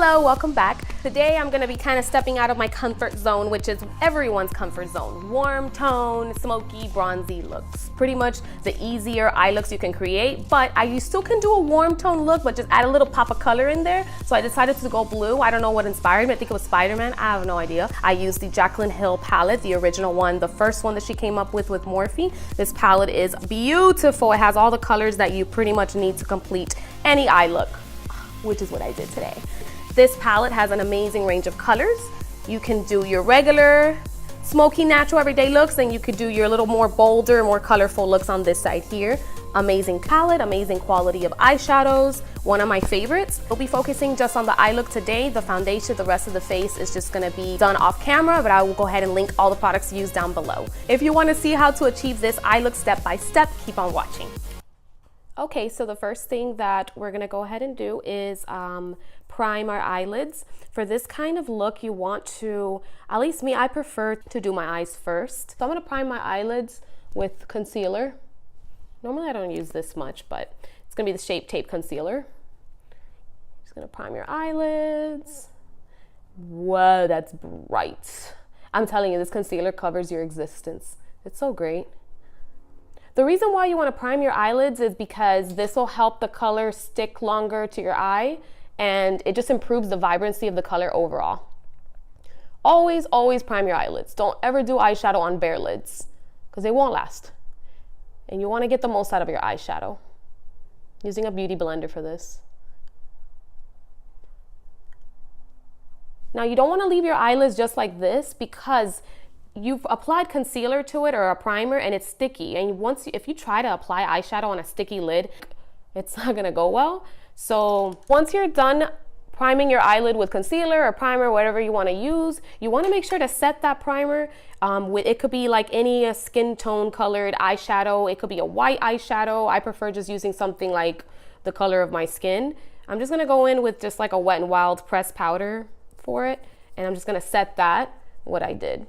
Hello, welcome back. Today I'm gonna be kind of stepping out of my comfort zone, which is everyone's comfort zone. Warm tone, smoky, bronzy looks. Pretty much the easier eye looks you can create, but you still can do a warm tone look, but just add a little pop of color in there. So I decided to go blue. I don't know what inspired me. I think it was Spider-Man. I have no idea. I used the Jaclyn Hill palette, the original one, the first one that she came up with Morphe. This palette is beautiful. It has all the colors that you pretty much need to complete any eye look, which is what I did today. This palette has an amazing range of colors. You can do your regular, smoky, natural, everyday looks, and you could do your little more bolder, more colorful looks on this side here. Amazing palette, amazing quality of eyeshadows, one of my favorites. We'll be focusing just on the eye look today. The foundation, the rest of the face is just gonna be done off camera, but I will go ahead and link all the products used down below. If you wanna see how to achieve this eye look step by step, keep on watching. Okay, so the first thing that we're gonna go ahead and do is prime our eyelids. For this kind of look, you want to, at least me, I prefer to do my eyes first. So I'm gonna prime my eyelids with concealer. Normally I don't use this much, but it's gonna be the Shape Tape Concealer. Just gonna prime your eyelids. Whoa, that's bright. I'm telling you, this concealer covers your existence. It's so great. The reason why you want to prime your eyelids is because this will help the color stick longer to your eye, and it just improves the vibrancy of the color overall. Always, always prime your eyelids. Don't ever do eyeshadow on bare lids because they won't last. And you want to get the most out of your eyeshadow. Using a beauty blender for this. Now you don't want to leave your eyelids just like this because you've applied concealer to it or a primer and it's sticky, and if you try to apply eyeshadow on a sticky lid, it's not gonna go well. So once you're done priming your eyelid with concealer or primer, whatever you want to use, you want to make sure to set that primer it could be like any skin tone colored eyeshadow. It could be a white eyeshadow. I prefer just using something like the color of my skin. I'm just gonna go in with just like a Wet n Wild pressed powder for it, and I'm just gonna set that what I did.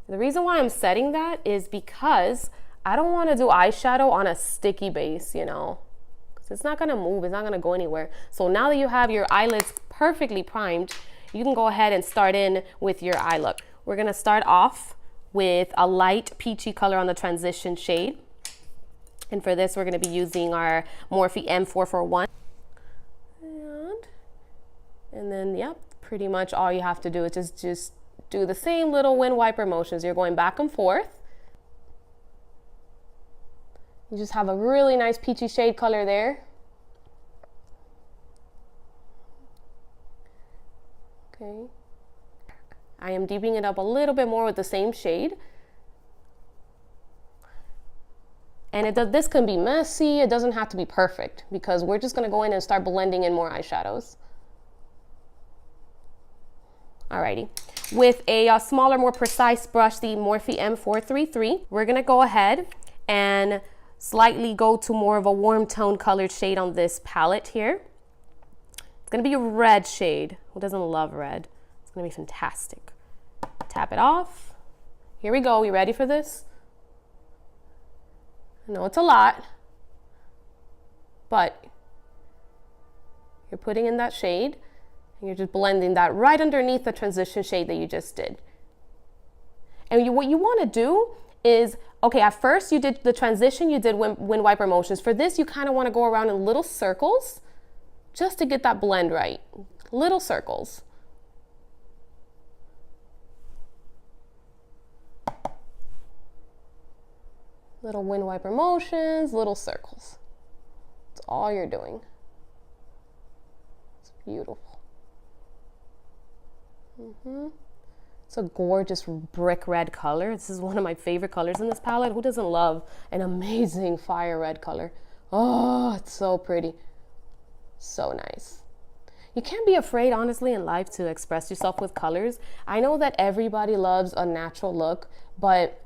The reason why I'm setting that is because I don't want to do eyeshadow on a sticky base, you know, because it's not going to move, it's not going to go anywhere. So now that you have your eyelids perfectly primed, you can go ahead and start in with your eye look. We're going to start off with a light peachy color on the transition shade. And for this, we're going to be using our Morphe M441. And then, yep, pretty much all you have to do is just do the same little wind wiper motions. You're going back and forth. You just have a really nice peachy shade color there. Okay. I am deepening it up a little bit more with the same shade. And this can be messy. It doesn't have to be perfect because we're just gonna go in and start blending in more eyeshadows. Alrighty. With a smaller, more precise brush, the Morphe M433, we're gonna go ahead and slightly go to more of a warm tone colored shade on this palette here. It's gonna be a red shade. Who doesn't love red? It's gonna be fantastic. Tap it off. Here we go. You ready for this? I know it's a lot, but you're putting in that shade. And you're just blending that right underneath the transition shade that you just did. And what you want to do is, okay, at first you did the transition, you did wind wiper motions. For this, you kind of want to go around in little circles just to get that blend right. Little circles. Little wind wiper motions, little circles. That's all you're doing. It's beautiful. It's a gorgeous brick red color. This is one of my favorite colors in this palette. Who doesn't love an amazing fire red color? Oh, it's so pretty. So nice. You can't be afraid, honestly, in life to express yourself with colors. I know that everybody loves a natural look, but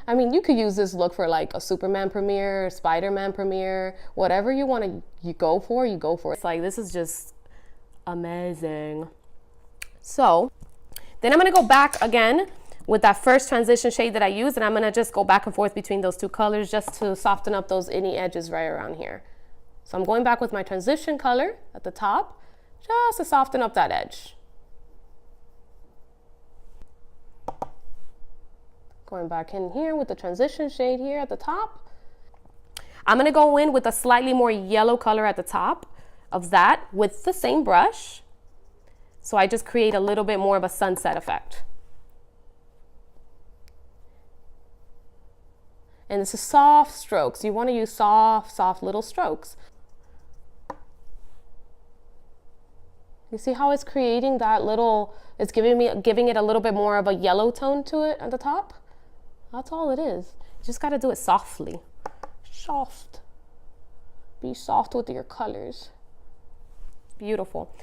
I mean, you could use this look for like a Superman premiere, Spider-Man premiere, whatever you want to you go for. It's like, this is just amazing. So then I'm going to go back again with that first transition shade that I used, and I'm going to just go back and forth between those two colors just to soften up those any edges right around here. So I'm going back with my transition color at the top, just to soften up that edge. Going back in here with the transition shade here at the top. I'm gonna go in with a slightly more yellow color at the top of that with the same brush. So I just create a little bit more of a sunset effect. And this is soft strokes. You wanna use soft little strokes. You see how it's creating that little, it's giving it a little bit more of a yellow tone to it at the top? That's all it is. You just gotta do it softly. Soft. Be soft with your colors. Beautiful.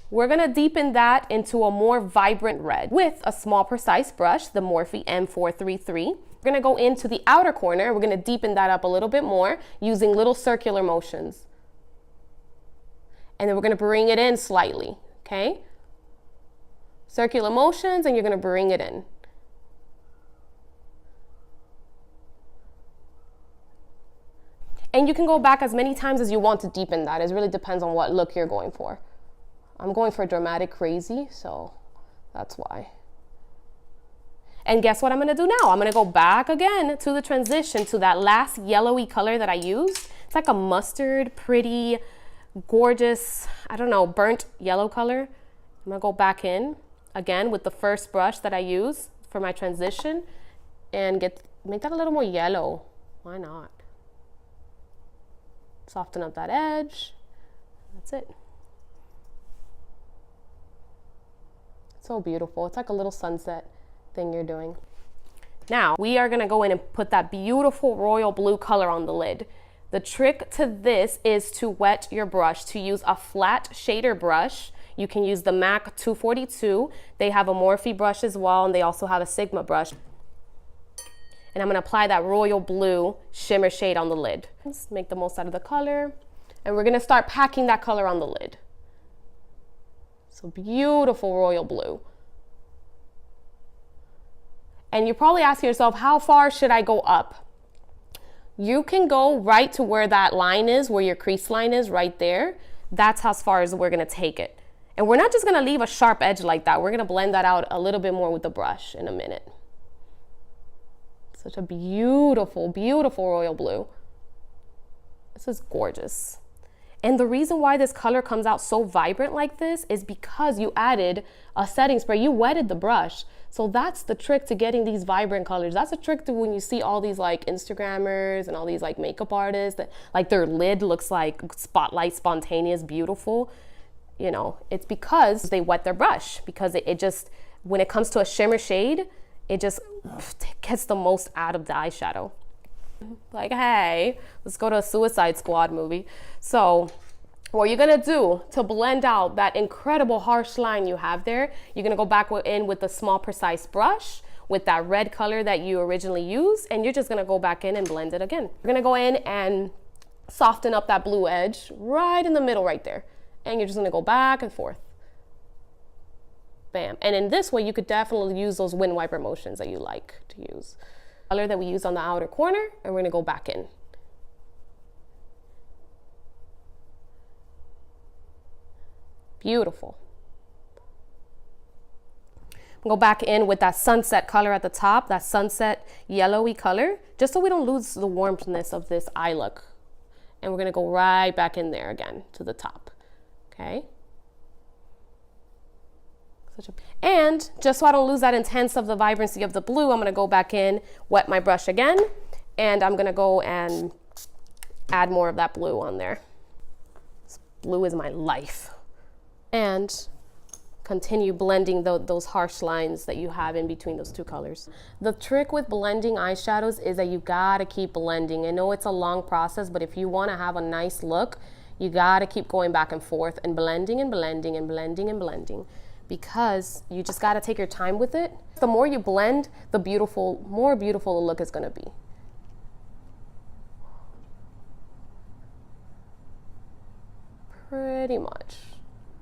We're gonna deepen that into a more vibrant red with a small precise brush, the Morphe M433. We're gonna go into the outer corner. We're gonna deepen that up a little bit more using little circular motions. And then we're gonna bring it in slightly, okay? Circular motions, and you're gonna bring it in. And you can go back as many times as you want to deepen that. It really depends on what look you're going for. I'm going for dramatic crazy, so that's why. And guess what I'm gonna do now? I'm gonna go back again to the transition to that last yellowy color that I used. It's like a mustard, pretty, gorgeous, I don't know, burnt yellow color. I'm gonna go back in again with the first brush that I use for my transition and make that a little more yellow. Why not? Soften up that edge. That's it. So beautiful. It's like a little sunset thing you're doing. Now we are gonna go in and put that beautiful royal blue color on the lid. The trick to this is to wet your brush, to use a flat shader brush. You can use the MAC 242. They have a Morphe brush as well, and they also have a Sigma brush. And I'm gonna apply that royal blue shimmer shade on the lid. Let's make the most out of the color. And we're gonna start packing that color on the lid. So beautiful royal blue. And you're probably asking yourself, how far should I go up? You can go right to where that line is, where your crease line is, right there. That's as far as we're gonna take it. And we're not just gonna leave a sharp edge like that. We're gonna blend that out a little bit more with the brush in a minute. Such a beautiful, beautiful royal blue. This is gorgeous. And the reason why this color comes out so vibrant like this is because you added a setting spray. You wetted the brush. So that's the trick to getting these vibrant colors. That's a trick to when you see all these like Instagrammers and all these like makeup artists that like their lid looks like spotlight, spontaneous, beautiful. You know, it's because they wet their brush, because it just, when it comes to a shimmer shade, it just gets the most out of the eyeshadow. Like, hey, let's go to a Suicide Squad movie. So what you're gonna do to blend out that incredible harsh line you have there, you're gonna go back in with a small precise brush with that red color that you originally used, and you're just gonna go back in and blend it again. You're gonna go in and soften up that blue edge right in the middle right there. And you're just gonna go back and forth. Bam. And in this way, you could definitely use those wind wiper motions that you like to use. Color that we used on the outer corner, and we're gonna go back in. Beautiful. Go back in with that sunset color at the top, that sunset yellowy color, just so we don't lose the warmthness of this eye look. And we're gonna go right back in there again to the top, okay? And just so I don't lose that intense of the vibrancy of the blue, I'm gonna go back in, wet my brush again, and I'm gonna go and add more of that blue on there. This blue is my life. And continue blending those harsh lines that you have in between those two colors. The trick with blending eyeshadows is that you gotta keep blending. I know it's a long process, but if you wanna have a nice look, you gotta keep going back and forth and blending and blending and blending and blending, because you just gotta take your time with it. The more you blend, the more beautiful the look is gonna be. Pretty much.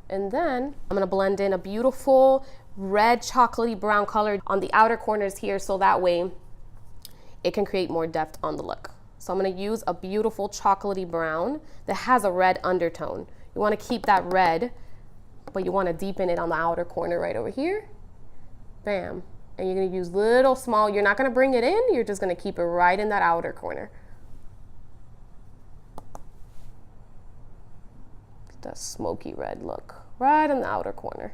And then I'm gonna blend in a beautiful red chocolatey brown color on the outer corners here, so that way it can create more depth on the look. So I'm gonna use a beautiful chocolatey brown that has a red undertone. You wanna keep that red but you want to deepen it on the outer corner right over here. Bam. And you're going to use little small, you're not going to bring it in, you're just going to keep it right in that outer corner. That smoky red look right in the outer corner.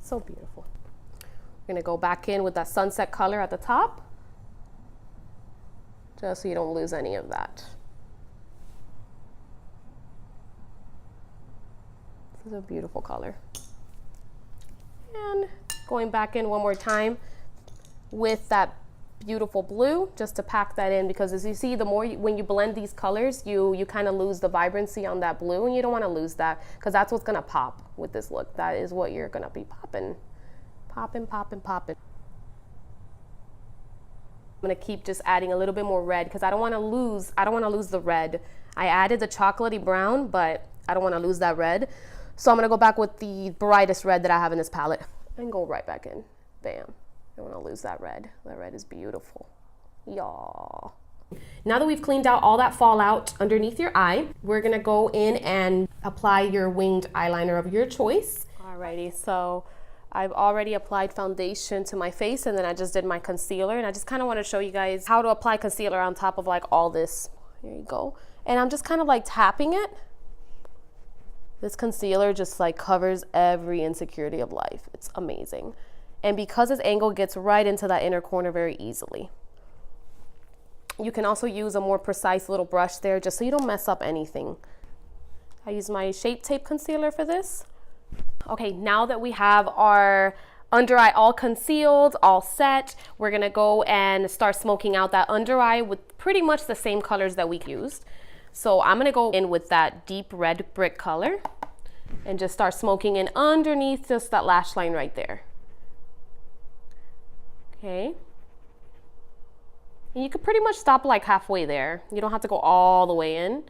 So beautiful. We're going to go back in with that sunset color at the top, just so you don't lose any of that. This is a beautiful color. And going back in one more time with that beautiful blue, just to pack that in, because as you see, the more when you blend these colors, you kind of lose the vibrancy on that blue, and you don't want to lose that, because that's what's going to pop with this look. That is what you're going to be popping. I'm going to keep just adding a little bit more red, because I don't want to lose the red. I added the chocolatey brown, but I don't want to lose that red. So I'm going to go back with the brightest red that I have in this palette and go right back in. Bam. I don't want to lose that red. That red is beautiful. Y'all. Now that we've cleaned out all that fallout underneath your eye, we're going to go in and apply your winged eyeliner of your choice. Alrighty, so I've already applied foundation to my face, and then I just did my concealer, and I just kind of want to show you guys how to apply concealer on top of like all this. Here you go. And I'm just kind of like tapping it. This concealer just like covers every insecurity of life. It's amazing. And because this angle gets right into that inner corner very easily. You can also use a more precise little brush there just so you don't mess up anything. I use my Shape Tape concealer for this. Okay, now that we have our under eye all concealed, all set, we're gonna go and start smoking out that under eye with pretty much the same colors that we used. So I'm gonna go in with that deep red brick color and just start smoking in underneath just that lash line right there. Okay. And you could pretty much stop like halfway there. You don't have to go all the way in.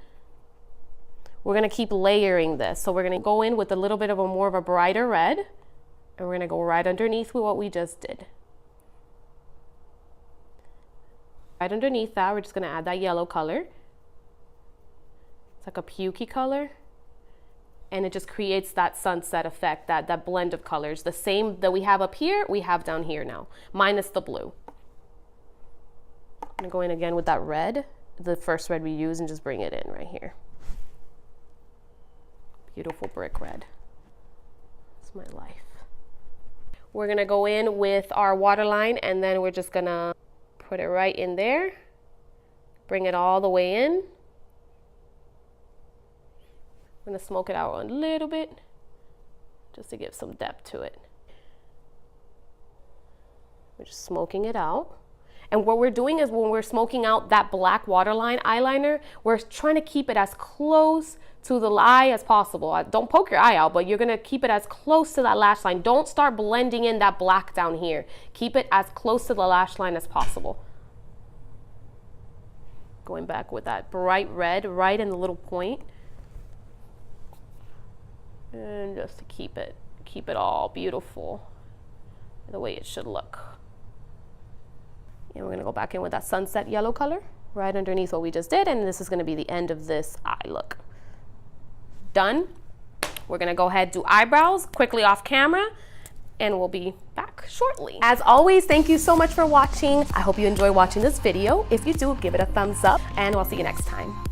We're gonna keep layering this. So we're gonna go in with a little bit of more of a brighter red, and we're gonna go right underneath with what we just did. Right underneath that, we're just gonna add that yellow color. It's like a pukey color. And it just creates that sunset effect, that blend of colors. The same that we have up here, we have down here now, minus the blue. I'm gonna go in again with that red, the first red we used, and just bring it in right here. Beautiful brick red. It's my life. We're gonna go in with our waterline, and then we're just gonna put it right in there. Bring it all the way in. I'm gonna smoke it out a little bit just to give some depth to it. We're just smoking it out. And what we're doing is when we're smoking out that black waterline eyeliner, we're trying to keep it as close to the eye as possible. Don't poke your eye out, but you're gonna keep it as close to that lash line. Don't start blending in that black down here. Keep it as close to the lash line as possible. Going back with that bright red right in the little point. And just to keep it all beautiful the way it should look. And we're gonna go back in with that sunset yellow color right underneath what we just did, and this is gonna be the end of this eye look. Done. We're gonna go ahead and do eyebrows quickly off camera, and we'll be back shortly. As always, thank you so much for watching. I hope you enjoy watching this video. If you do, give it a thumbs up, and we'll see you next time.